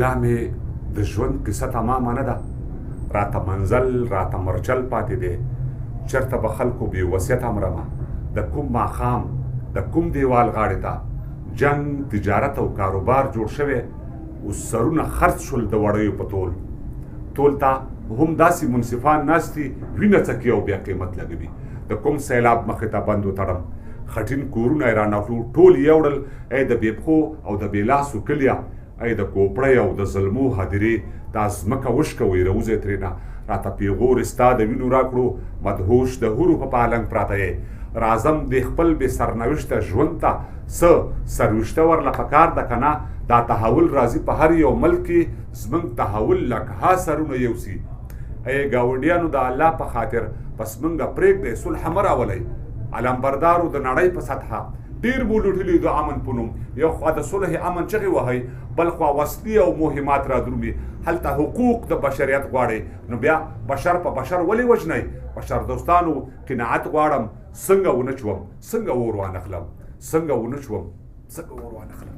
لا مې د ژوند کیسه تمامه نه ده، راته منزل راته مرچل پاتې دی. چېرته به خلکو بې وصیته مرمه، د کوم ماښام د کوم دیوال غاړې ته جنګ تجارت او کاروبار جوړ شوی، اوس سرونه خرڅ شول د وړیو په تول ته هم داسې منصفان ناست دي وینه څکي او بیا قیمت لګوي. د کوم سیلاب مخې ته بند وتړم، خټین کورونه یې رانغلو، ټول یې وړل. ای د بې پښو او د بې لاسو کليه، ای د کوپړۍ او د ظلمو هدیرې، دا ځمکه وشکوئ راوځئ ترېنه. راته پیغور ستا د وینو راکړو، مدهوش د حورو په پالنګ پراته یې. راځم د خپل بې سرنوشته ژوند ته، څه سرویشته ورله پکار ده که نه؟ دا تحول راځي په هر یو ملک کې، زموږ تحول لکها سرونه یوسي. ای ګاونډیانو د الله په خاطر پس موږ پرېږدئ، صلح مه راولئ. علمبردارو د نړۍ په سطحه ډېر مو لوټلي د امن په نوم، یو خوا د صلح امن چغې وهئ، بل خوا وسلې او مهمات را درومي. هلته حقوق د بشریت غواړئ، نو بیا بشر په بشر ولې وژنئ؟ بشر دوستانو قناعت غواړم، څنګه ونه چوم، څنګه اور وانخلم، څنګه ونه چوم، څنګه اور وانخلم.